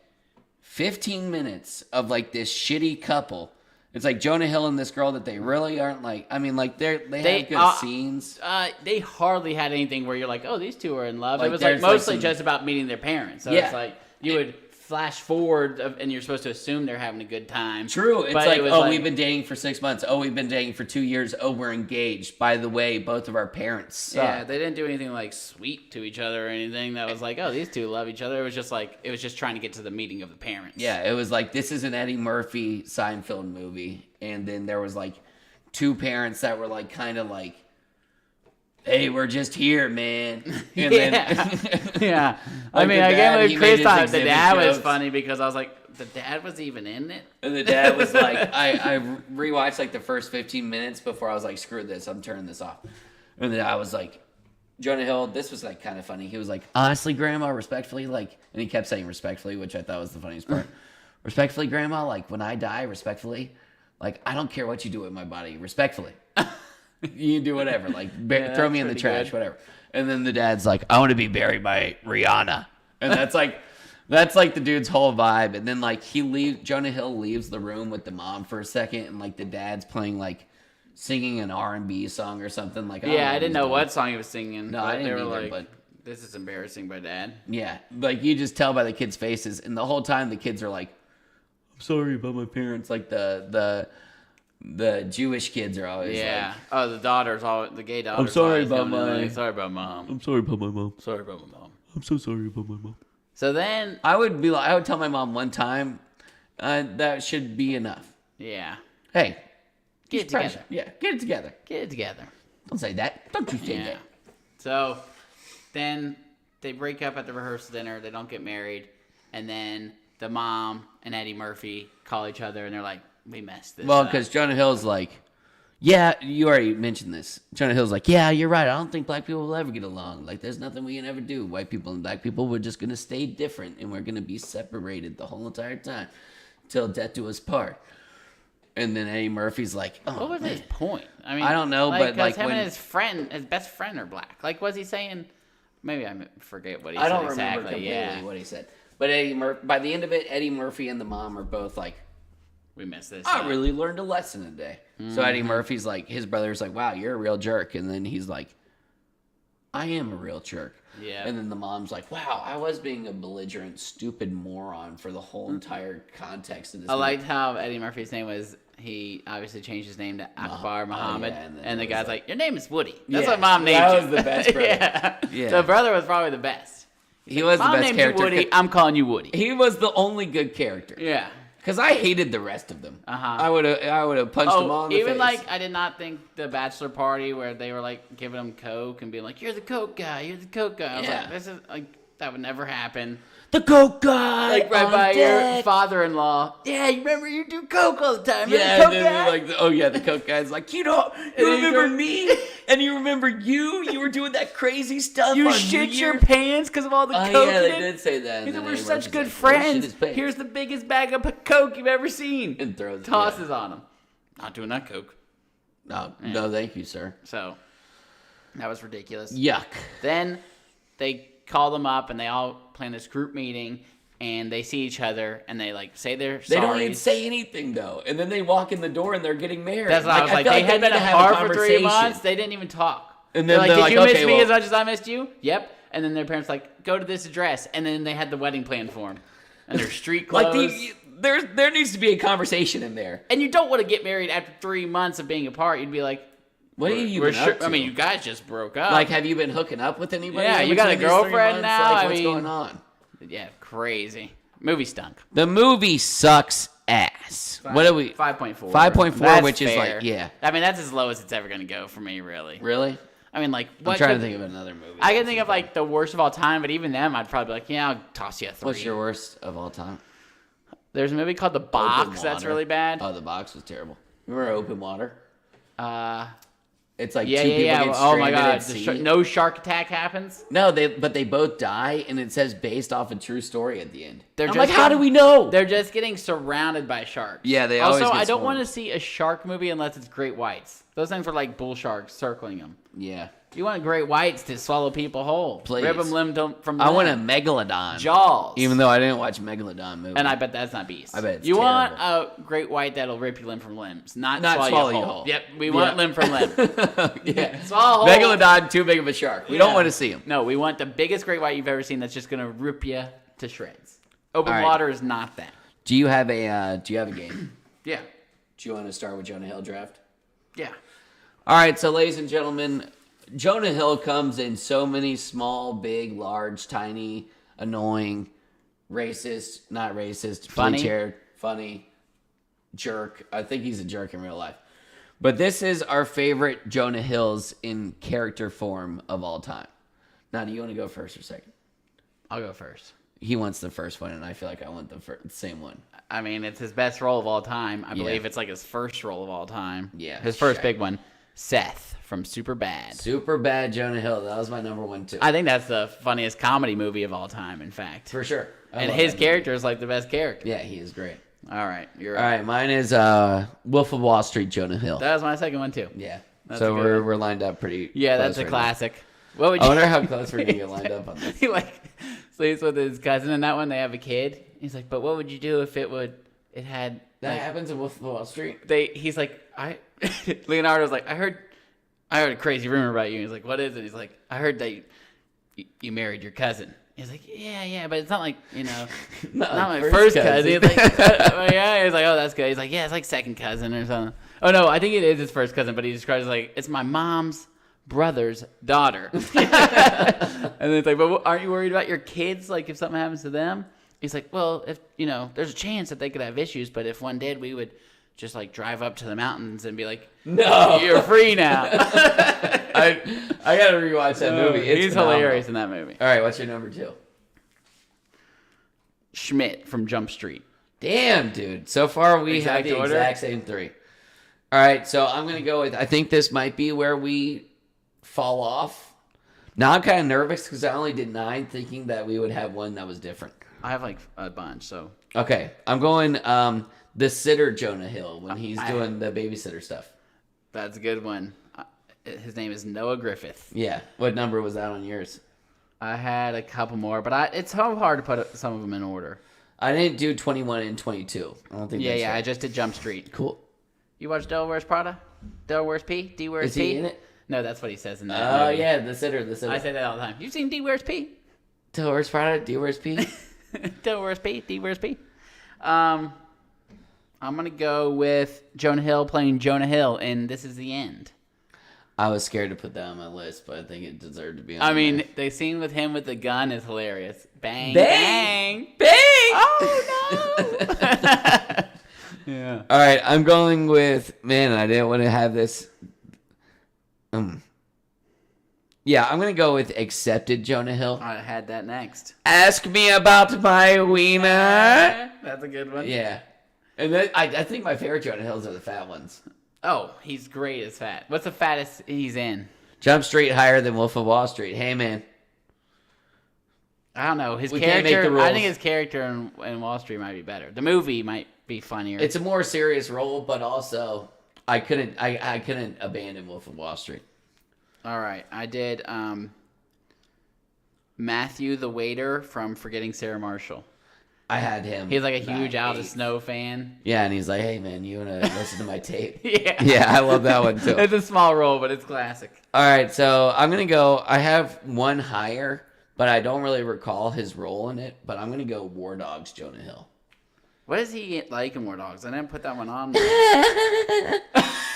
15 minutes of like this shitty couple. It's like Jonah Hill and this girl that they really aren't like. I mean, like they have good scenes. They hardly had anything where you're like, oh, these two are in love. Like, It was like there's, like, mostly some- just about meeting their parents. So Yeah. it's like you would flash forward, and you're supposed to assume they're having a good time. True. It's But like, it was oh, like- we've been dating for 6 months. Oh, we've been dating for 2 years. Oh, we're engaged. By the way, both of our parents suck. Yeah, they didn't do anything like sweet to each other or anything that was like, oh, these two love each other. It was just trying to get to the meeting of the parents. Yeah, it was like this is an Eddie Murphy Seinfeld movie, and then there was like two parents that were like kind of like hey, we're just here, man. And Yeah. Yeah. I Like mean, the I dad, can't he believe made Chris his thought the exhibit dad was jokes. funny because I was like, the dad was even in it? And the dad was like, I rewatched like the first 15 minutes before I was like, screw this, I'm turning this off. And then I was like, Jonah Hill, this was like kind of funny. He was like, honestly, Grandma, respectfully, like, and he kept saying respectfully, which I thought was the funniest part. Respectfully, Grandma, like when I die, respectfully, like I don't care what you do with my body, respectfully. You can do whatever, like Yeah, throw me in the that's trash, pretty good. whatever. And then the dad's like, I want to be buried by Rihanna, and that's like the dude's whole vibe. And then like Jonah Hill leaves the room with the mom for a second, and like the dad's playing like singing an R&B song or something. Like Yeah, I what didn't he's know doing. what song he was singing. No, but I they didn't were either, like, but- this is embarrassing by dad. Yeah, like you just tell by the kids' faces, and the whole time the kids are like, "I'm sorry about my parents." Like the Jewish kids are always Yeah. like, Oh, the gay daughter's I'm sorry always about coming in my- like, sorry about mom. "I'm sorry about my mom. Sorry about my mom. I'm so sorry about my mom." So then, I would tell my mom one time, that should be enough. yeah, Hey, get it it's pressure. together. Yeah, get it together. Get it together. Don't say that. Don't you say Yeah. that. So then they break up at the rehearsal dinner. They don't get married. And then the mom and Eddie Murphy call each other and they're like, we messed this Well, up. because Jonah Hill's like, yeah, you already mentioned this. Jonah Hill's like, yeah, you're right. I don't think black people will ever get along. Like, there's nothing we can ever do. White people and black people, we're just going to stay different, and we're going to be separated the whole entire time till death do us part. And then Eddie Murphy's like, oh, What was man. his point? I mean, I don't know, but, 'cause like, him when- and his best friend are black. Like, was he saying? Maybe I forget what he I said don't exactly. remember completely Yeah, what he said. But by the end of it, Eddie Murphy and the mom are both like, we messed this I up. really learned a lesson today. So Eddie Murphy's like, his brother's like, wow, you're a real jerk. And then he's like, I am a real jerk. Yeah. And then the mom's like, wow, I was being a belligerent, stupid moron for the whole entire context of this. I movie." liked how Eddie Murphy's name was. He obviously changed his name to Akbar Muhammad, yeah, and then and the it was guy's like- like, "Your name is Woody." That's Yeah, what mom named that you. was the best brother. yeah. Yeah. So brother was probably the best. He was the Mom best named character. you Woody. I'm calling you Woody. He was the only good character. Yeah. Because I hated the rest of them. Uh-huh. I would have punched them all Oh, in the even face. like I did not think the bachelor party where they were like giving him coke and being like, "You're the coke guy. You're the coke guy." I was Yeah. like, "This is like that would never happen." the coke guy, Like right on by your deck. father-in-law. Yeah, you remember you do coke all the time. You're Yeah, the coke and guy. then the coke guy's like, you then remember you me, and you remember you were doing that crazy stuff. You on shit New your Year's." pants because of all the Oh coke yeah, in they it? did say that. He and said, then we're Eddie such Murphy's good like, "Oh, shit friends. his pants." Here's the biggest bag of coke you've ever seen. And throws it, tosses on him. Not doing that coke. No, thank you, sir. So that was ridiculous. Yuck. Then they call them up and they all plan this group meeting and they see each other and they like say they're They sorry. don't even say anything though, and then they walk in the door and they're getting married. That's what I was like. feel They had need been to have a apart for 3 conversation. months. They didn't even talk. And They're then like, they're did like, you miss okay, me well- as much as I missed you? Yep. And then their parents like, go to this address. And then they had the wedding plan for them. And their street clothes. Like there needs to be a conversation in there. And you don't want to get married after 3 months of being apart. You'd be like, What have you we're been sure. up to? I mean, you guys just broke up. like, have you been hooking up with anybody? Yeah, in you got a between these 3 girlfriend months? now? Like, I what's mean- going on? yeah, crazy. Movie stunk. The movie sucks ass. What are we? 5.4. 5.4, That's which is fair. like, yeah. I mean, that's as low as it's ever going to go for me, really. Really? I mean, like, I'm what trying to could- think of another movie. I can think of like the worst of all time, but even them, I'd probably be like, yeah, I'll toss you a 3. What's your worst of all time? There's a movie called The Open Box that's Water. really bad. Oh, The Box was terrible. Remember Open Water? Uh, It's like yeah, two yeah, people yeah. get Oh my stranded god, at sea. no shark attack happens. No, but they both die, and it says based off a true story at the end. They're I'm just like, how do getting- we know? They're just getting surrounded by sharks. Yeah, they also, always get I don't swarmed. want to see a shark movie unless it's great whites. Those things are like bull sharks circling them. Yeah. You want great whites to swallow people whole. Please. Rib them from I want a limb. Megalodon. Jaws. Even though I didn't watch Megalodon movie. And I bet that's not beast. I bet it's you want a great white that'll rip you limb from limbs, not swallow you whole. Yep, we want limb from limb. yeah. Swallow whole. Megalodon, too big of a shark. We don't Yeah. want to see him. No, we want the biggest great white you've ever seen that's just gonna rip you to shreds. Open All right. water is not that. Do you have a game? Yeah. Do you want to start with Jonah Hill draft? Yeah. All right, so ladies and gentlemen, Jonah Hill comes in so many small, big, large, tiny, annoying, racist, not racist, Funny. bleach-haired, funny, jerk. I think he's a jerk in real life. But this is our favorite Jonah Hills in character form of all time. Now, do you want to go first or second? I'll go first. He wants the first one, and I feel like I want the same one. I mean, it's his best role of all time. I believe it's like his first role of all time. Yeah, his first shit. big one. Seth from Super Bad. Super Bad Jonah Hill. That was my number one, too. I think that's the funniest comedy movie of all time, in fact. For sure. I And love his that movie. character is like the best character. Yeah, he is great. All right, you're All right, mine is Wolf of Wall Street, Jonah Hill. That was my second one too. Yeah. That's So a good one. we're lined up pretty. Yeah, close that's a right classic. What would now. I you? wonder how close we're gonna get lined up on this. He like sleeps with his cousin in that one. They have a kid. He's like, but what would you do if it had That like, happens in Wolf of Wall Street. He's like, Leonardo's like, I heard a crazy rumor about you. He's like, what is it? He's like, I heard that you married your cousin. He's like, yeah, but it's not like, not my first cousin. He's like, yeah. He's like, oh, that's good. He's like, yeah, it's like second cousin or something. Oh no, I think it is his first cousin, but he describes it like it's my mom's brother's daughter. And then it's like, but aren't you worried about your kids? Like if something happens to them? He's like, well, if there's a chance that they could have issues, but if one did, we would just like drive up to the mountains and be like, No, you're free now. I gotta rewatch that movie. It's He's phenomenal. hilarious in that movie. All right, what's your number 2? Schmidt from Jump Street. Damn, dude. So far we Exact have the order? exact same 3. All right, so I'm gonna go with. I think this might be where we fall off. Now I'm kind of nervous because I only did 9, thinking that we would have one that was different. I have like a bunch, so Okay, I'm going the sitter Jonah Hill when he's doing the babysitter stuff. that's a good one. His name is Noah Griffith. Yeah. What number was that on yours? I had a couple more, but it's so hard to put some of them in order. I didn't do 21 and 22. I don't think that's Yeah, I right. just did Jump Street. Cool. You watch Devil Wears Prada? Devil Wears P? D Wears Is P? he in it? No, that's what he says in that Oh, movie. yeah, the sitter. I say that all the time. You've seen D Wears P? Till where's Friday? Do where's P? Devil Wears P? D Wears P? I'm going to go with Jonah Hill playing Jonah Hill in This Is the End. I was scared to put that on my list, but I think it deserved to be on I mean, there. the scene with him with the gun is hilarious. Bang, Bang! bang. Bang! Oh, no! Yeah. All right, I'm going with, man, I didn't want to have this. Yeah, I'm going to go with accepted Jonah Hill. I had that next. Ask me about my wiener. That's a good one. Yeah. And then I think my favorite Jonah Hills are the fat ones. Oh, he's great as fat. What's the fattest he's in? Jump Street higher than Wolf of Wall Street. Hey, man. I don't know. His We can't make character. the I rules. think his character in Wall Street might be better. The movie might be funnier. It's a more serious role, but also I couldn't abandon Wolf of Wall Street. All right. I did Matthew the waiter from Forgetting Sarah Marshall. I had him. He's like a huge about Out of 8th. Snow fan. Yeah, and he's like, hey, man, you want to listen to my tape? Yeah. Yeah, I love that one, too. It's a small role, but it's classic. All right, so I'm going to go. I have one higher, but I don't really recall his role in it. But I'm going to go War Dogs Jonah Hill. What is he like in War Dogs? I didn't put that one on.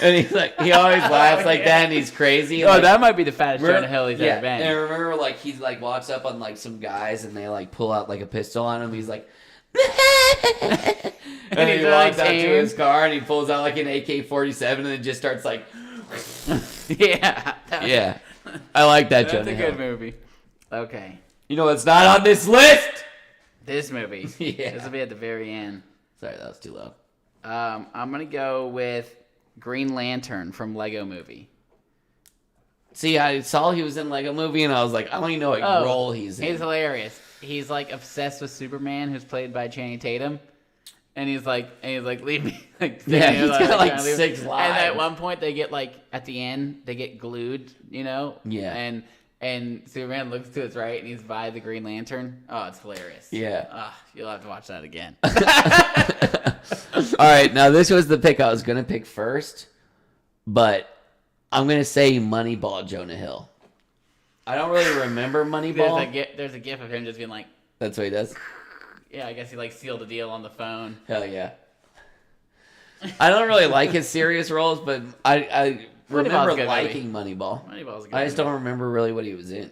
And he's like, he always laughs like that, and he's crazy. Oh, like, that might be the fattest Jonah Hill he's ever been. And I remember, like, he's like walks up on like some guys, and they like pull out like a pistol on him. He's like, and then he's he like, walks out to "Aim." his car, and he pulls out like an AK-47, and then just starts like, Yeah. yeah, I like that That's Jonah a Hill. good movie. Okay. You know what's not on this list? This movie. Yeah. This will be at the very end. Sorry, that was too loud. I'm going to go with Green Lantern from Lego Movie. See, I saw he was in Lego Movie, and I was like, I don't even know what role he's in. He's hilarious. He's like obsessed with Superman, who's played by Channing Tatum. And he's like, leave me. Like, Yeah, he's got, like, trying to leave. 6 And lives. at one point, they get like at the end, they get glued, Yeah. And Superman looks to his right, and he's by the Green Lantern. Oh, it's hilarious. Yeah. You'll have to watch that again. All right, now this was the pick I was going to pick first, but I'm going to say Moneyball Jonah Hill. I don't really remember Moneyball. There's a gif of him just being like, That's what he does? yeah, I guess he like sealed the deal on the phone. Hell yeah. I don't really like his serious roles, but I remember a good liking Moneyball. Moneyball's a good I just movie. don't remember really what he was in.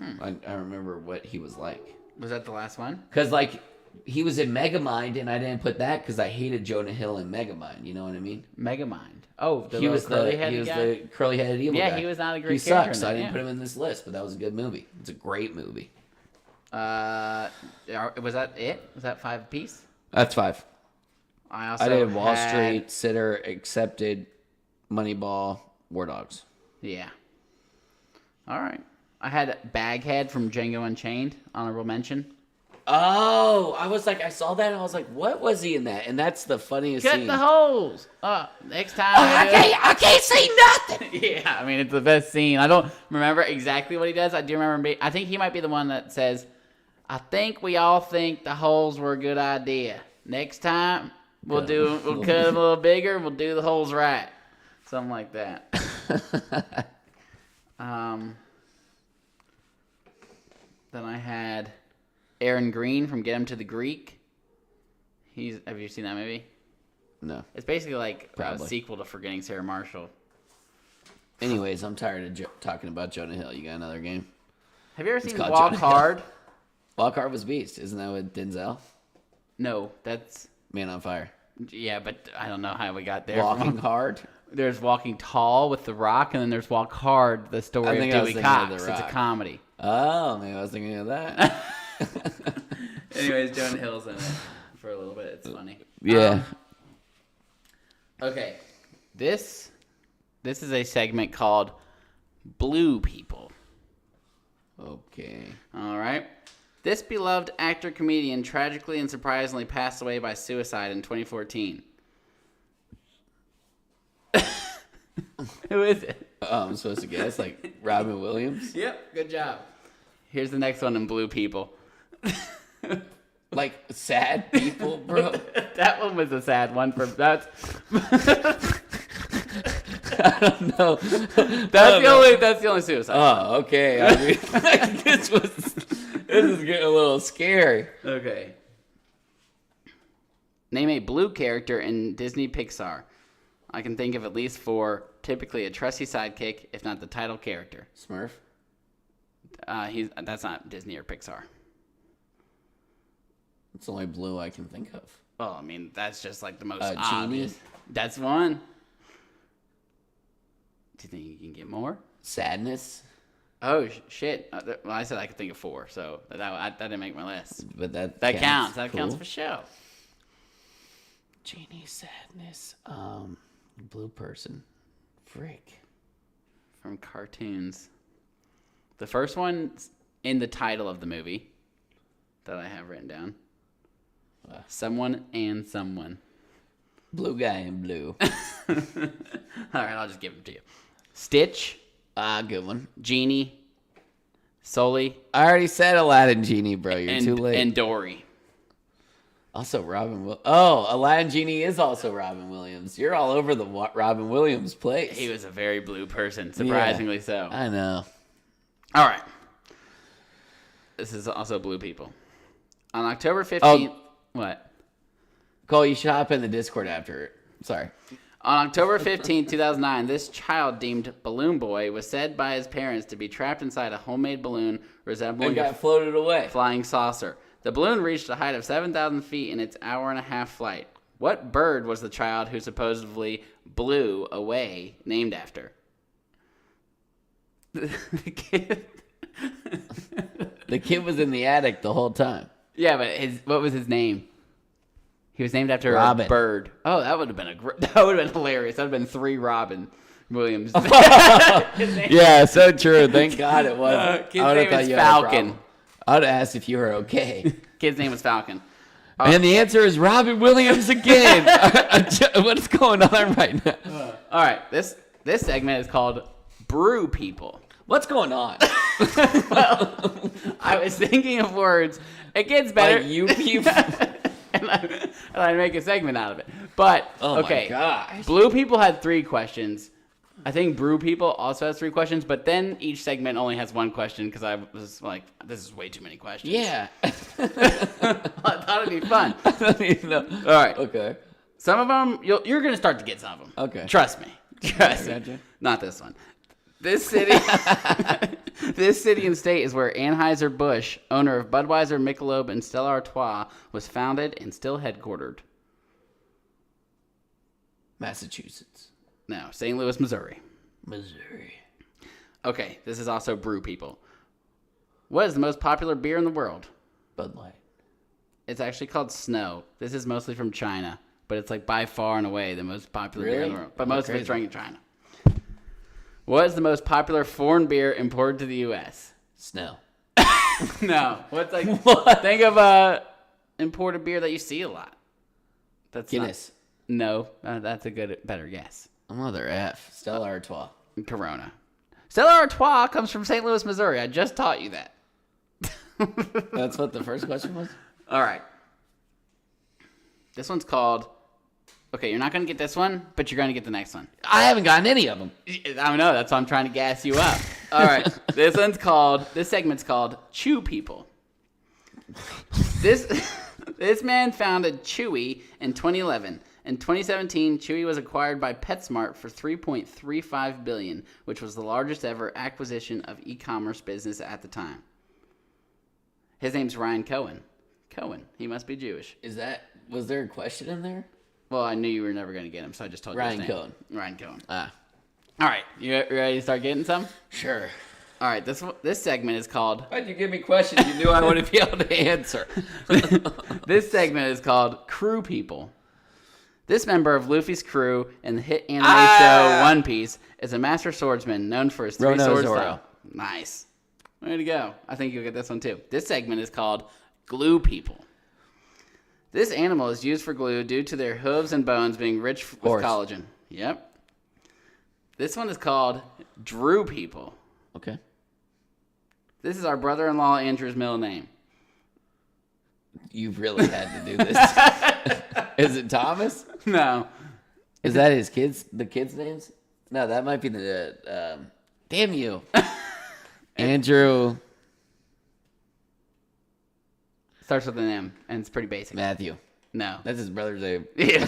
I remember what he was like. Was that the last one? Because, like, he was in Megamind, and I didn't put that because I hated Jonah Hill in Megamind. You know what I mean? Megamind. Oh, the He was curly-headed guy? the curly-headed evil guy. Yeah, he was not a great He character sucks. in I that, didn't yeah. put him in this list, but that was a good movie. It's a great movie. Was that it? Was that 5 apiece? That's 5. I also I did Wall had- Street, Sitter, Accepted, Moneyball, War Dogs. Yeah. All right. I had Baghead from Django Unchained, honorable mention. Oh, I was like, I saw that, and I was like, what was he in that? And that's the funniest Cut scene. the holes. Next time. I can't see nothing. Yeah, I mean, it's the best scene. I don't remember exactly what he does. I do remember. I think he might be the one that says, I think we all think the holes were a good idea. Next time, we'll cut them a little bigger, and we'll do the holes right. Something like that. Then I had Aaron Green from Get Him to the Greek. Have you seen that movie? No. It's basically like a Probably. sequel to Forgetting Sarah Marshall. Anyways, I'm tired of talking about Jonah Hill. You got another game? Have you ever seen called Walk Jonah Hill. Hard? Walk Hard was Beast. Isn't that with Denzel? No, that's Man on Fire. yeah, but I don't know how we got there. Walking Hard. There's Walking Tall with The Rock, and then there's Walk Hard, the I story think of I was Dewey thinking of Cox. The It's a Rock. comedy. Oh, maybe I was thinking of that. Anyways, Jonah Hill's in it for a little bit. It's funny. Yeah. Okay, this is a segment called Blue People. Okay. All right. This beloved actor-comedian tragically and surprisingly passed away by suicide in 2014. Who is it? Oh, I'm supposed to guess, like Robin Williams? Yep, good job. Here's the next one in Blue People. Like sad people, bro? That one was a sad one for that's No. that's the only suicide. Oh, okay. I mean, this is getting a little scary. Okay. Name a blue character in Disney Pixar. I can think of at least 4, typically a trusty sidekick, if not the title character. Smurf? That's not Disney or Pixar. It's the only blue I can think of. Well, I mean, that's just like the most Genie? obvious. That's one. Do you think you can get more? Sadness? Oh, shit. Well, I said I could think of 4, so that didn't make my list. But that Counts. That Cool. counts for show. Genie, sadness. Blue person. Frick. From cartoons. The first one's in the title of the movie that I have written down. Someone and someone. Blue guy in blue. All right, I'll just give them to you. Stitch, Good one. Genie, Sully, I already said Aladdin Genie, bro. You're too late. and Dory. Also, Aladdin Genie is also Robin Williams. You're all over the Robin Williams place. He was a very blue person, surprisingly so. I know. All right. This is also Blue People. On October 15th... What? Cole, you should hop in the Discord after it. Sorry. On October 15th, 2009, this child deemed Balloon Boy was said by his parents to be trapped inside a homemade balloon resembling And got floated away. flying saucer. The balloon reached a height of 7,000 feet in its hour-and-a-half flight. What bird was the child who supposedly blew away named after? The kid was in the attic the whole time. Yeah, but what was his name? He was named after Robin. a bird. Oh, that would have been that would have been hilarious. That would have been 3 Robin Williams. Yeah, so true. Thank God it wasn't. Kid's I would've name thought is you had a Falcon. problem. I would have asked if you were okay. Kid's name was Falcon. And the answer is Robin Williams again. What's going on right now? All right, this segment is called Brew People. What's going on? I was thinking of words. It gets better. Like you people. and I make a segment out of it. But Oh okay, my gosh. Blue People had 3 questions. I think Brew People also has 3 questions, but then each segment only has 1 question because I was like, this is way too many questions. Yeah. I thought it'd be fun. I don't even know. All right, Okay. some of them you're gonna start to get some of them. Okay. Trust me. Trust me. Gotcha. Not this one. This city, this city and state is where Anheuser-Busch, owner of Budweiser, Michelob, and Stella Artois, was founded and still headquartered. Massachusetts. No, St. Louis, Missouri. Missouri. Okay, this is also brew people. What is the most popular beer in the world? Bud Light. It's actually called Snow. This is mostly from China, but it's like by far and away the most popular beer in Really? the world. But Oh, most of it's crazy. drank in China. What is the most popular foreign beer imported to the U.S.? Snow. No. What's like? What? Think of a imported beer that you see a lot. That's Guinness. No, that's a better guess. Mother F. Stella Artois. Corona. Stella Artois comes from St. Louis, Missouri. I just taught you that. That's what the first question was? All right. This one's called. Okay, you're not going to get this one, but you're going to get the next one. I haven't gotten any of them. I don't know. That's why I'm trying to gas you up. All right. This segment's called Chew People. This man founded Chewy in 2011. In 2017, Chewy was acquired by PetSmart for $3.35 billion, which was the largest ever acquisition of e-commerce business at the time. His name's Ryan Cohen. Cohen. He must be Jewish. Was there a question in there? Well, I knew you were never going to get him, so I just told you his Ryan name. Cohen. Ryan Cohen. Ah, All right. You ready to start getting some? sure. All right. This segment is called... Why'd you give me questions you knew I wouldn't be able to answer? This segment is called Crew People. This member of Luffy's crew in the hit anime show One Piece is a master swordsman known for his three Rono sword Zoro. style. Nice. Way to go. I think you'll get this one too. This segment is called Glue People. This animal is used for glue due to their hooves and bones being rich with Horse. collagen. Yep. This one is called Drew People. Okay. This is our brother-in-law Andrew's middle name. You've really had to do this. Is it Thomas? No. Is that his kids? The kids' names? No, that might be the. Damn you, Andrew Starts with an M, and it's pretty basic. Matthew. No. That's his brother's name. Yeah.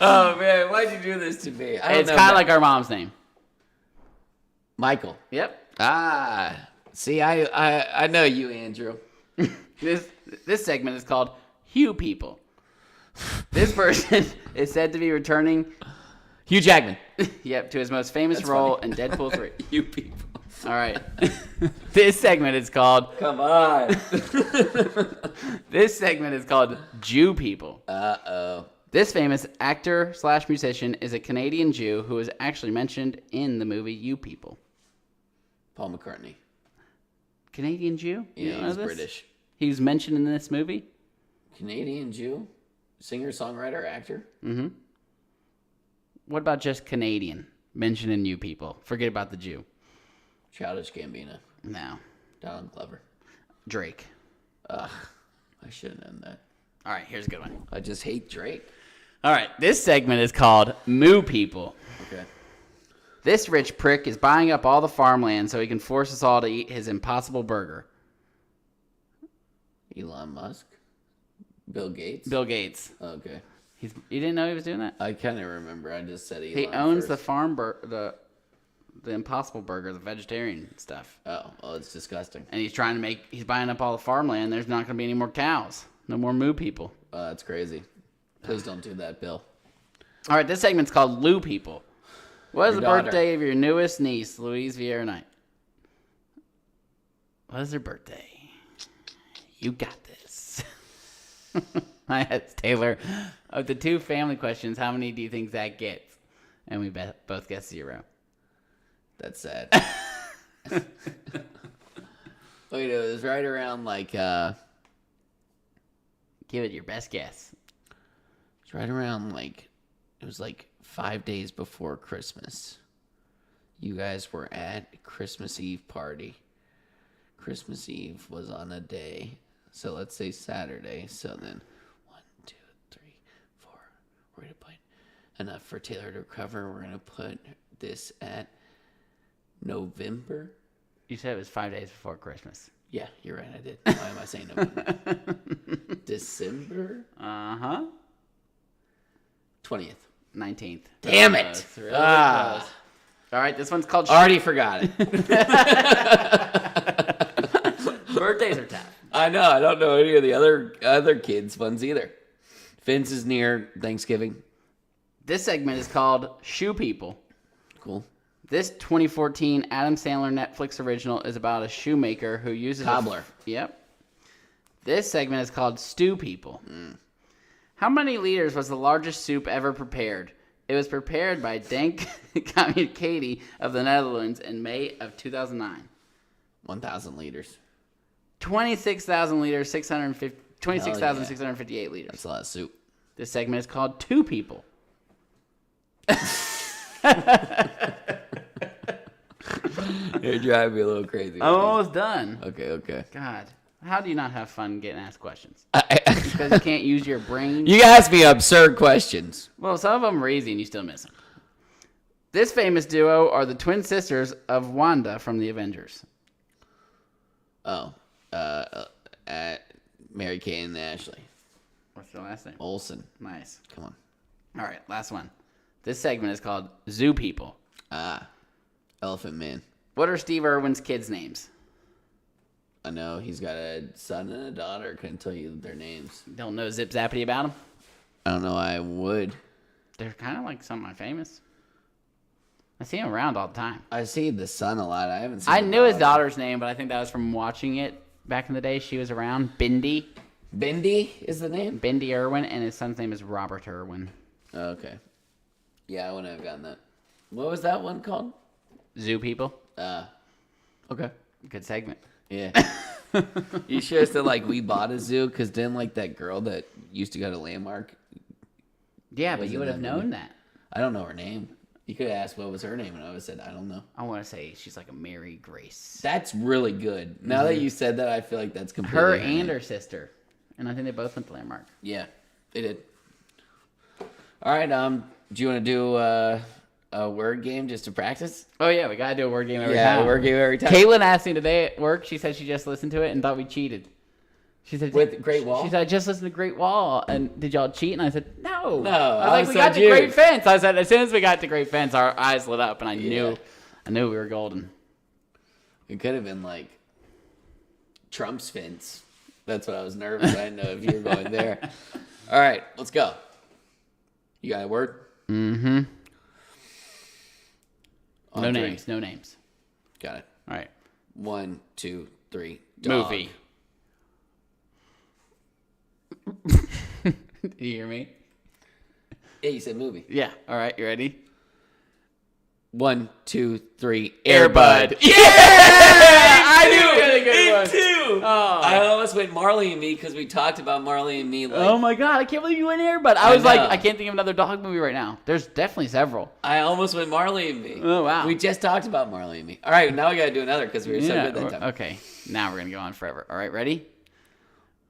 Oh man, why'd you do this to me? I don't It's know, kind of like our mom's name. Michael. Yep. Ah, see, I know you, Andrew. This segment is called Hugh People. This person is said to be returning, Hugh Jackman. yep, to his most famous That's role funny. in Deadpool 3. You people. All right. This segment is called Come on. This segment is called Jew People. Uh-oh. This famous actor/musician is a Canadian Jew who is actually mentioned in the movie You People. Paul McCartney. Canadian Jew? You Yeah, don't know he's this? British. He was mentioned in this movie? Canadian Jew? Singer, songwriter, actor? Mm-hmm. What about just Canadian? Mentioned in You People. Forget about the Jew. Childish Gambino. No. Donald Glover. Drake. Ugh. I shouldn't have done that. All right, here's a good one. I just hate Drake. All right, this segment is called Moo People. Okay. This rich prick is buying up all the farmland so he can force us all to eat his impossible burger. Elon Musk? Bill Gates? Bill Gates. Okay. You didn't know he was doing that? I kind of remember. I just said Elon He owns first. the Impossible Burger, the vegetarian stuff. Oh, well, it's disgusting. And he's buying up all the farmland. There's not going to be any more cows. No more moo people. That's crazy. Please don't do that, Bill. All right, this segment's called Lou People. What is Your the daughter. birthday of your newest niece, Louise Vieira Knight? What is her birthday? You got this. I asked Taylor, of the two family questions, how many do you think Zach gets? And we both guessed 0. That's sad. Wait, it was right around like, Give it your best guess. it's right around like, it was like 5 days before Christmas. You guys were at Christmas Eve party. Christmas Eve was on a day. So let's say Saturday. So then 1, 2, 3, 4. We're going to put enough for Taylor to recover. We're going to put this at November. You said it was 5 days before Christmas. Yeah, you're right. I did. Why am I saying November? December Uh-huh. 20th. 19th. Damn it! Close, really Ah. close. All right, this one's called Already forgot it. Birthdays are tough. I know. I don't know any of the other kids' ones either. Finn's is near Thanksgiving. This segment is called Shoe People. Cool. This 2014 Adam Sandler Netflix original is about a shoemaker who uses Cobbler. Yep. This segment is called Stew People. How many liters was the largest soup ever prepared? It was prepared by Denk Katie of the Netherlands in May of 2009. 1,000 liters. 26,000 liters, 26,658 That's liters. a lot of soup. This segment is called Two People. You're driving me a little crazy. I'm almost done. Okay. God, how do you not have fun getting asked questions? Because you can't use your brain? You ask me absurd questions. Well, some of them are easy and you still miss them. This famous duo are the twin sisters of Wanda from the Avengers. Oh. Mary Kay and Ashley. What's their last name? Olsen. Nice. Come on. All right, last one. This segment is called Zoo People. Elephant Man. What are Steve Irwin's kids' names? I know he's got a son and a daughter. Couldn't tell you their names. Don't know zip zappity about them? I don't know. I would. They're kind of like famous. I see them around all the time. I see the son a lot. I haven't seen. I the knew his daughter. daughter's name, but I think that was from watching it back in the day. She was around. Bindi. Bindi is the name. Bindi Irwin, and his son's name is Robert Irwin. Oh, okay. Yeah, I wouldn't have gotten that. What was that one called? Zoo People. Okay. Good segment. Yeah. You sure it's that like we bought a zoo? Because then like that girl that used to go to Landmark. Yeah, but Was you it would have that known movie? that. I don't know her name. You could have asked what was her name, and I would have said I don't know. I want to say she's like a Mary Grace. That's really good. Now that you said that, I feel like that's completely Her name. and her sister. And I think they both went to Landmark. Yeah, they did. All right. Do you want to do a word game just to practice? Oh, yeah, we got to do a word game every Yeah, time. a word game every time. Caitlin asked me today at work. She said she just listened to it and thought we cheated. She said, With Great Wall? She said, I just listened to Great Wall. And did y'all cheat? And I said, no. No, I was I like, we said got to you. Great Fence. I said, as soon as we got to Great Fence, our eyes lit up. And I knew we were golden. It could have been like Trump's fence. That's what I was nervous. I didn't know if you were going there. All right, let's go. You got a word? Mm-hmm. On No three. names. No names. Got it. All right. 1, 2, 3. Dog. Movie. Did you hear me? Yeah, you said movie. Yeah. All right. You ready? 1, 2, 3. Airbud. Yeah! I knew it was a good one. too. Oh. I almost went Marley and Me because we talked about Marley and Me. Like, Oh my god, I can't believe you went Airbud. I I was like, know. I can't think of another dog movie right now. There's definitely several. I almost went Marley and Me. Oh, wow. We just talked about Marley and Me. All right, now we got to do another because we were so good that time. Okay. Now we're gonna go on forever. All right, ready?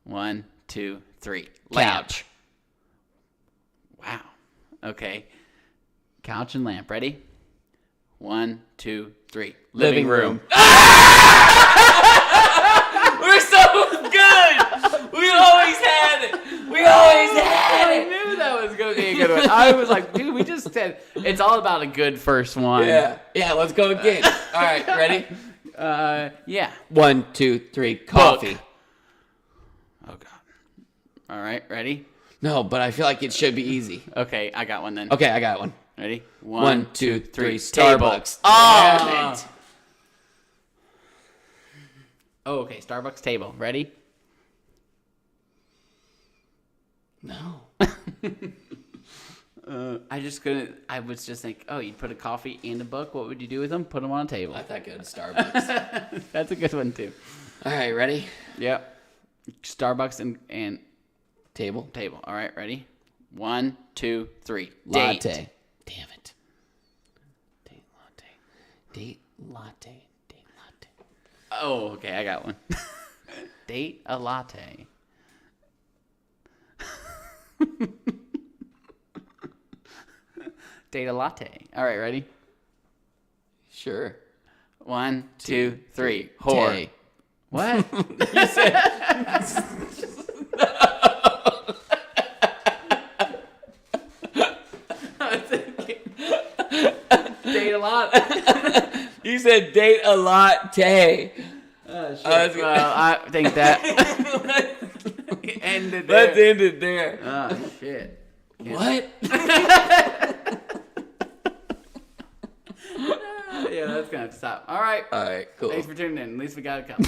1, 2, 3. Couch. Wow. Okay. Couch and lamp. Ready? 1, 2, 3. Living room. We're so good. We always had it. We always had I it. knew that was going to be a good one. I was like, dude, we just said it's all about a good first one. Yeah. Yeah, let's go again. All right, ready? Yeah. 1, 2, 3. Coffee. Oh god. All right, ready? No, but I feel like it should be easy. Okay, I got one then. Okay, I got one. Ready? 1, 2, 3. Table. Starbucks. Oh. Damn it. Oh, okay. Starbucks table. Ready? No. I just couldn't. I was just like, oh, you'd put a coffee and a book. What would you do with them? Put them on a table. I thought go to Starbucks. That's a good one too. All right, ready? Yep. Starbucks and Table. table. All right, ready? 1, 2, 3. Latte. Date. Damn it. Date latte. Date latte. Date latte. Oh, okay. I got one. Date a latte. Date a latte. All right, ready? Sure. 1, 2, 3. Whore. Tay. What? Date a lot. You said date a latte. Oh, shit. was- Well, I think that ended there. Let's end it there. Oh, shit. What? Yeah, that's going to have to stop. All right. All right, cool. Thanks for tuning in. At least we got a couple.